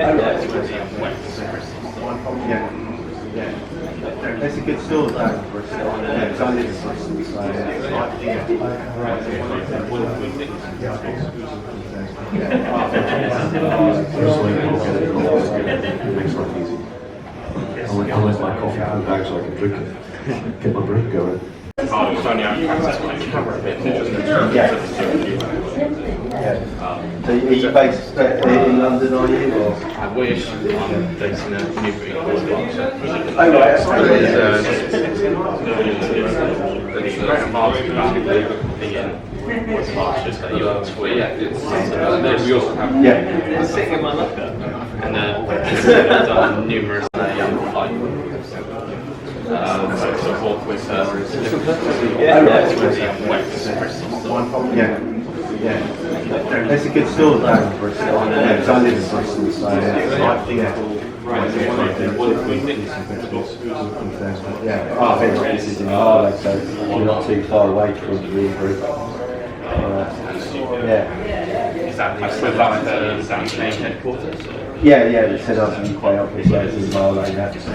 Yeah. That's a good store down in Bristol. Yeah, because I live in Bristol, so I went my coffee bag so I can drink it, get my brain going. So are you based in London, are you? Or? I wish. I'm based in Newbury. Oh, right. Just that you asked for. Yeah, we also have. Yeah. It's sitting in my locker. And I've done numerous support with Yeah. That's a good store down in Bristol. Yeah, because I live in Bristol, so yeah. Our head office is in Harlow, so you're not too far away from Newbury. Yeah. Is that the main headquarters? Yeah, the Ted Hudson UK office is in Marlow, yeah. So,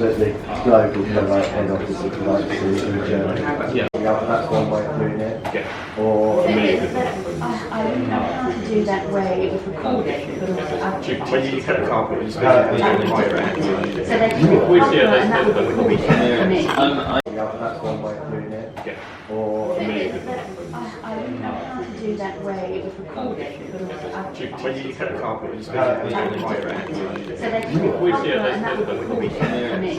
but the global head office, if you like, is in Germany. Yeah. That's one way of doing it. Yeah. Or I don't know how to do that where it was recorded, but also When you cut the carpet, you so they can and that would be recorded for me. that's one way of doing it. Or I don't know how to do that where it was recorded, but also when you cut the carpet, you so they can and that would be recorded for me.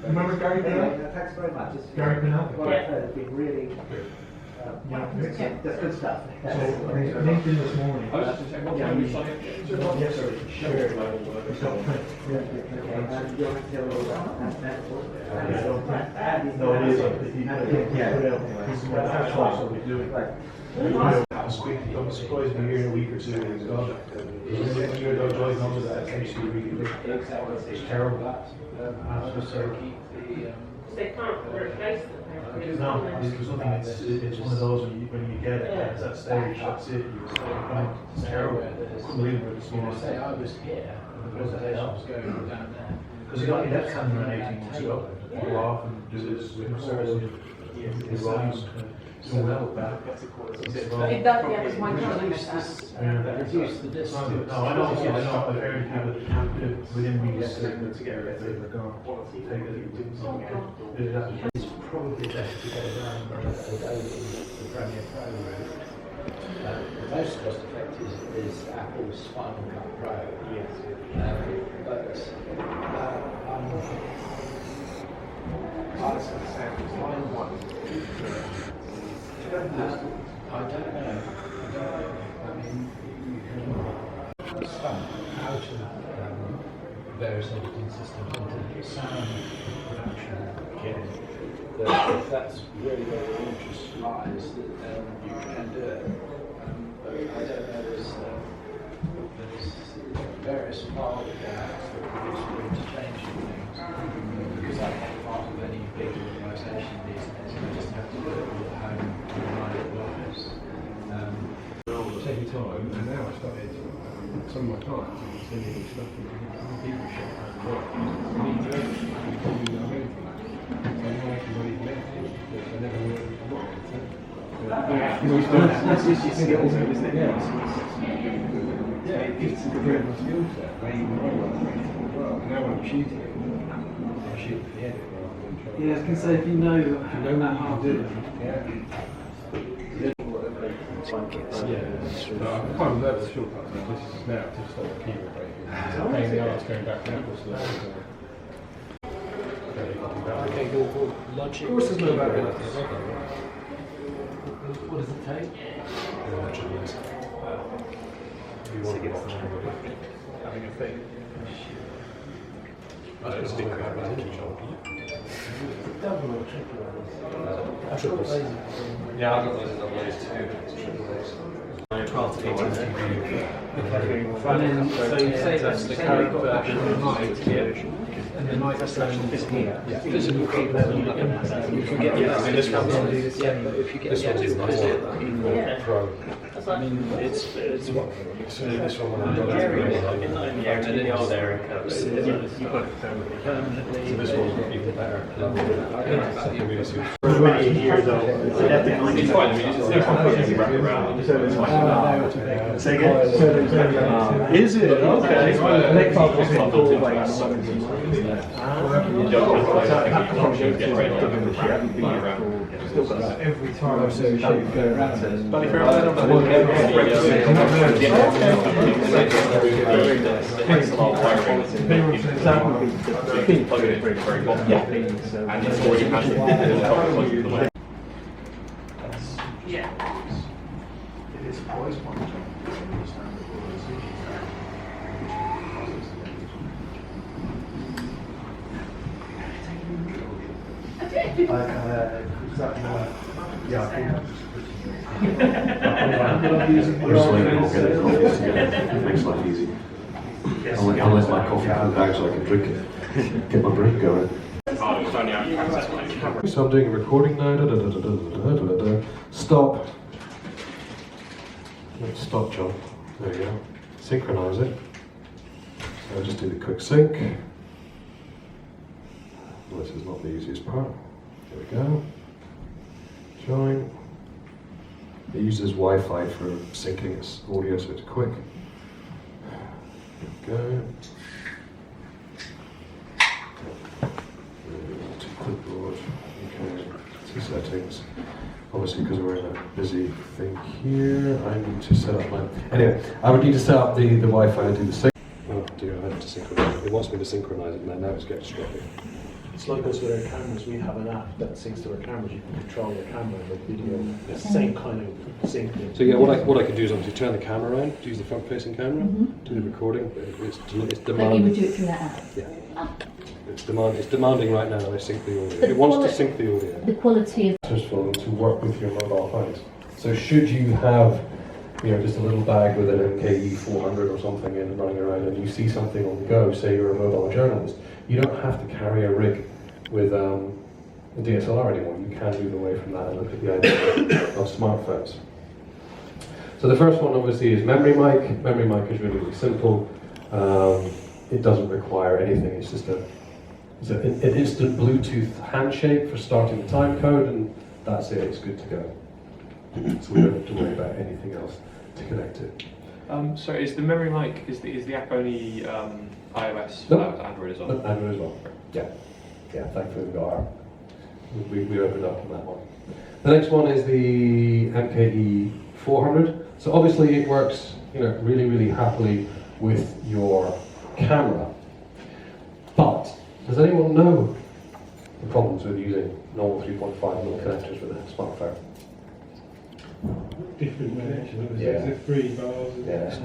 Remember Gary Pennell? Thanks very much. Gary Pennell? It's been really that's good stuff. So, LinkedIn this morning. Yes, sir. Sure. It's got print. No, it is. That's also what we do. I'm surprised we're here in a week or two. When you're dog joy comes to that, it's it's terrible. They can't replace them. No, there's nothing. It's one of those when you get it, it's that stage, that's it. It's terrible. Couldn't believe it this morning. I was here, because the house was going down there. Because he got your left hand around 18 months ago. Go off and do this with service. He runs. Doing well with that. It does, yeah, it's my Reduce the distance. No, I know. I've heard people within weeks they're gone. It's probably better to go down the Premiere Pro route. The most cost effective is Apple's Final Cut Pro. Yes. I don't know. I mean, you can stump out of various editing systems into sound production again. But if that's really where your interest lies, that you can do it. But I don't know, there's various file formats that produce interchanging things. Because I'm not part of any big organisation these days, I just have to do it all at home in my little office. Take your time, and now I started some of my clients are sending me stuff and people shut down work. I need to know anything. So I know everybody connected, but I never work with them. That's just your skills, isn't it? Yeah, it's a different skill set. Now I'm shooting it. I shoot the edit rather than trying. Yeah, I was going to say, if you know that hard to do it. I'm kind of nervous shortcuts. This is now to stop the keyboard breaking. It's a pain in the arse going back backwards to that. Okay, go logic. Of course, there's no bad bit. what does it take? You want to watch having a thing. That's a big crowd, Double or triple? triples. Yeah, I've got those in double A's too. 12 to 18 And then, so you say that's the current version of the mic, and the microphone is here. Yeah. Physical keyboard. If you get this one, but if you get nice. Pro. I mean, it's what? So this one, when I got Yeah, and in the old area cups. so this one's even better. For many years though, It's fine, I mean, it's no point putting wrap around. Say again? Is it? Okay. Every time I say shape, go around it. Bunny Fair Island. Takes a lot of wiring. Plug it in very, very bottom. And it's already has the way. Yeah. It is always one. Makes life easy. I'll let my coffee come back so I can drink it. Get my brain going. Oh, it's only out of practice. So I'm doing a recording now. Stop. Let's stop, John. There you go. Synchronize it. So I'll just do the quick sync. This is not the easiest part. There we go. Join. It uses Wi-Fi for syncing its audio, so it's quick. There we go. To clipboard. Okay. Two settings. Obviously, because we're in a busy thing here, I need to set up my. Anyway, I would need to set up the Wi-Fi and do the sync. Oh dear, I have to synchronize it. It wants me to synchronize it, and now it's getting distracted. It's like us with our cameras, we have an app that syncs to our cameras, you can control your camera, the video, the same kind of sync. So yeah, what I could do is obviously turn the camera around, use the front-facing camera, do the recording, but it's But you would demanding. do it through that app? Yeah. It's demanding right now that I sync the audio. But It wants to sync the audio. The quality of Useful to work with your mobile phones. So should you have, just a little bag with an MKE 400 or something in running around, and you see something on the go, say you're a mobile journalist, you don't have to carry a rig with a DSLR anymore. You can move away from that and look at the idea of smartphones. So the first one obviously is memory mic. Memory mic is really, really simple. It doesn't require anything. It's just an instant Bluetooth handshake for starting the time code, and that's it. It's good to go. So we don't have to worry about anything else to connect it. So is the memory mic, is the app only iOS? Nope. Android as well? Nope, Android as well. Yeah, thankfully we got our, we opened up on that one. The next one is the MKE 400. So obviously it works, really, really happily with your camera. But does anyone know the problems with using normal 3.5mm connectors with a smartphone? different connections. Yeah. Is it 3 bars? Yeah.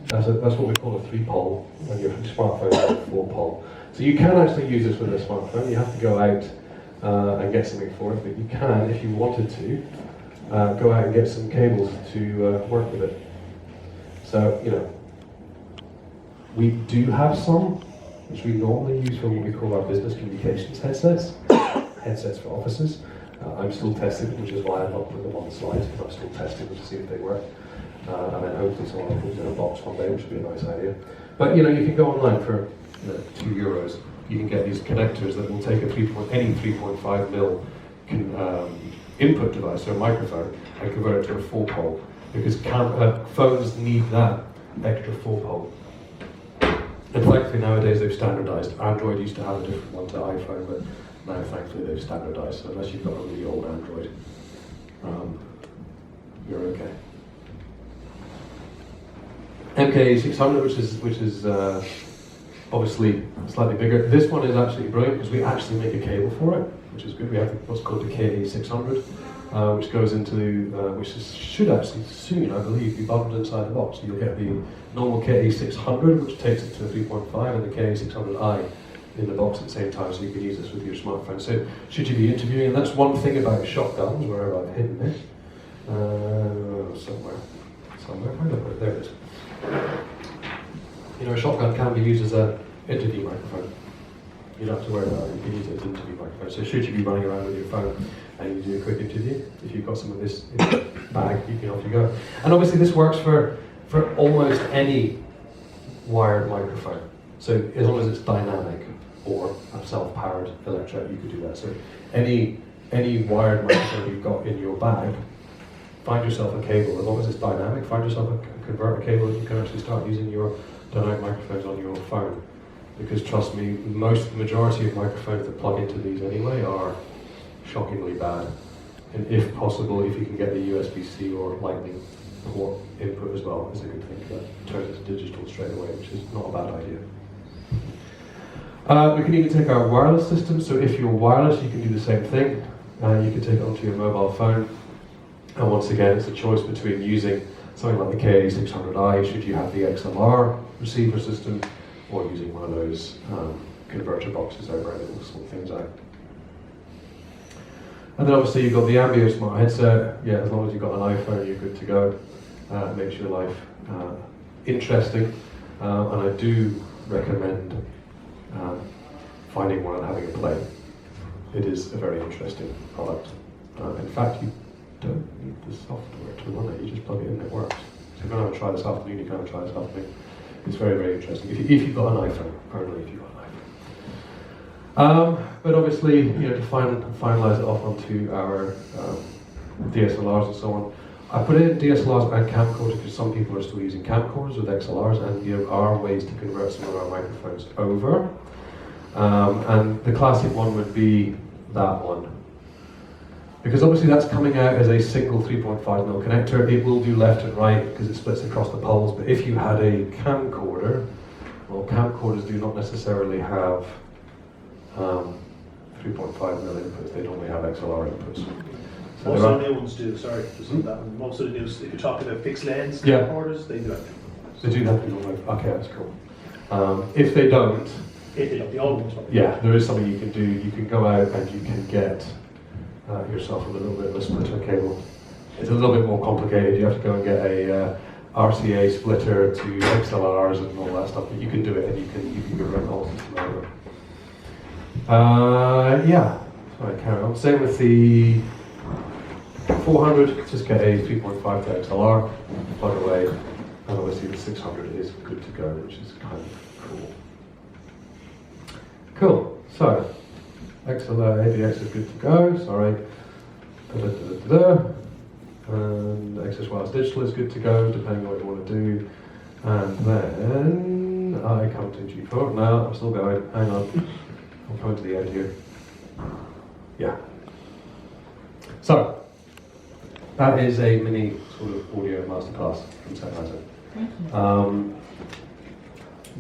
That's what we call a 3-pole when your smartphone is a 4-pole. So you can actually use this with a smartphone. You have to go out and get something for it, but you can, if you wanted to, go out and get some cables to work with it. So, we do have some, which we normally use for what we call our business communications headsets, headsets for offices. I'm still testing, which is why I'm not putting them on the slides, but I'm still testing to see if they work. and then hopefully someone puts in a box one day, which would be a nice idea. But you know, you can go online for €2. You can get these connectors that will take any 3.5 mil input device, so a microphone, and convert it to a 4-pole, because phones need that extra 4-pole. And thankfully nowadays they've standardized. Android used to have a different one to iPhone, but now thankfully they've standardized, so unless you've got a really old Android, you're okay. MK600, which is obviously slightly bigger. This one is actually brilliant because we actually make a cable for it, which is good. We have what's called the KA600, which goes into, should actually soon, I believe, be bundled inside the box. So you'll get the normal KA600, which takes it to a 3.5, and the KA600i in the box at the same time, so you can use this with your smartphone. So should you be interviewing, and that's one thing about shotguns, where I've hidden it, somewhere, where did I put it? There it is. You know, a shotgun can be used as an interview microphone. You don't have to worry about it, you can use it as an interview microphone. So should you be running around with your phone and you do a quick interview, if you've got some of this in your bag, you can off you go. And obviously this works for almost any wired microphone. So as long as it's dynamic or a self-powered electret, you could do that. So any wired microphone you've got in your bag, find yourself a cable. As long as it's dynamic, find yourself a converter cable that you can actually start using your dynamic microphones on your phone. Because trust me, the majority of microphones that plug into these anyway are shockingly bad. And if possible, if you can get the USB-C or Lightning port input as well, is a good thing. That turns it to digital straight away, which is not a bad idea. We can even take our wireless system. So if you're wireless, you can do the same thing. You can take it onto your mobile phone. And once again, it's a choice between using something like the KA600i, should you have the XLR receiver system, or using one of those converter boxes over it, it will sort things out. And then obviously you've got the Ambeo smart headset. Yeah, as long as you've got an iPhone, you're good to go. It makes your life interesting. And I do recommend finding one and having a play. It is a very interesting product. In fact, you don't need the software to run it, you just plug it in and it works. So if you're going to try this afternoon, you can try this afternoon. It's very, very interesting. If you've got an iPhone, apparently if you've got an iPhone. But obviously, you know, to finalize it off onto our DSLRs and so on, I put in DSLRs and camcorders because some people are still using camcorders with XLRs, and there are ways to convert some of our microphones over. And the classic one would be that one. Because obviously that's coming out as a single 3.5mm connector. It will do left and right because it splits across the poles, but if you had a camcorder, well, camcorders do not necessarily have 3.5mm inputs, they normally have XLR inputs. So Most of the new ones do, sorry, just on that one. Most of the new, if you're talking about fixed lens Yeah. camcorders, they do that. They do have people like, okay, that's cool. If they don't, If they don't, the old ones probably. yeah, there is something you can do. You can go out and you can get yourself with a little bit of a splitter cable. It's a little bit more complicated. You have to go and get a RCA splitter to XLRs and all that stuff, but you can do it and you can run the whole system over. Yeah, sorry, carry on. Same with the 400, just get a 3.5 to XLR, plug away, and obviously the 600 is good to go, which is kind of cool. Cool, so XLR AVX is good to go, sorry. And Access Wireless Digital is good to go, depending on what you want to do. And then I come to G4. No, I'm still going. Hang on. I'm coming to the end here. Yeah. So, that is a mini sort of audio masterclass from Sennheiser. Thank you.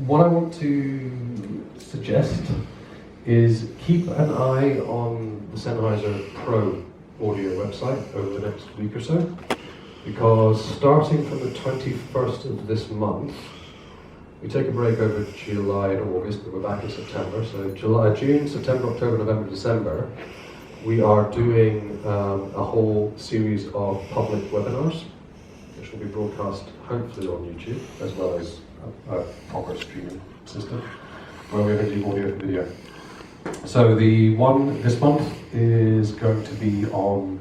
What I want to suggest is keep an eye on the Sennheiser Pro audio website over the next week or so, because starting from the 21st of this month, we take a break over July and August, but we're back in September. So July, June, September, October, November, December, we are doing a whole series of public webinars, which will be broadcast hopefully on YouTube, as well as a proper streaming system, where we're going to do audio and video. So the one this month is going to be on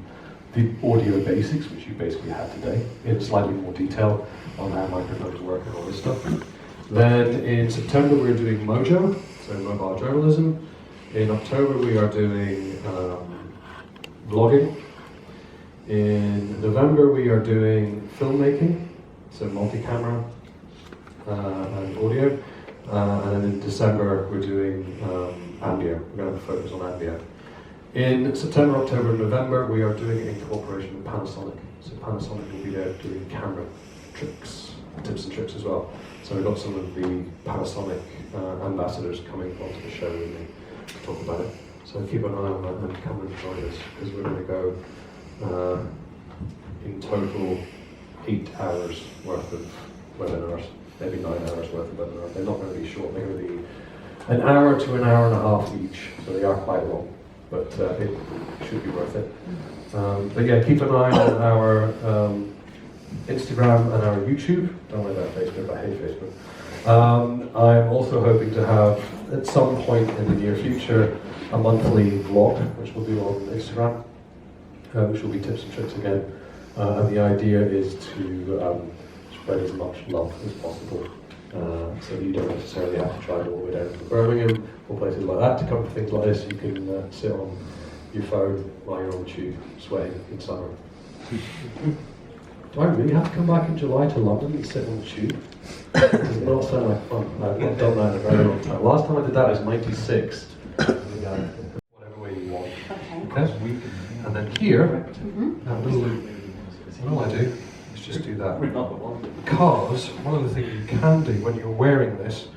the audio basics, which you basically had today, in slightly more detail on how microphones work and all this stuff. Then in September we're doing Mojo, so mobile journalism. In October we are doing vlogging. In November we are doing filmmaking, so multi-camera and audio. And then in December we're doing Ambia. We're going to focus on Ambia. In September, October, and November we are doing it in cooperation with Panasonic. So Panasonic will be there doing camera tricks, tips and tricks as well. So we've got some of the Panasonic ambassadors coming onto the show with me to talk about it. So keep an eye on that and come and join us, because we're going to go in total 8 hours worth of webinars, maybe 9 hours worth of webinars. They're not going to be short, they're going to be an hour to an hour and a half each, so they are quite long, but it should be worth it. But yeah, keep an eye on our Instagram and our YouTube. Don't like that Facebook, I hate Facebook. I'm also hoping to have, at some point in the near future, a monthly vlog, which we'll do on Instagram, which will be tips and tricks again. And the idea is to spread as much love as possible. So you don't necessarily have to travel all the way down to Birmingham or places like that to come to things like this. You can sit on your phone while you're on the tube, sweating in summer. Do I really have to come back in July to London and sit on the tube? Does not sound like fun. I've not done that in a very long time. Last time I did that was '96. Whatever way you want. Okay. And then here, that little, all I do is just do that. Because one of the things you can do when you're wearing this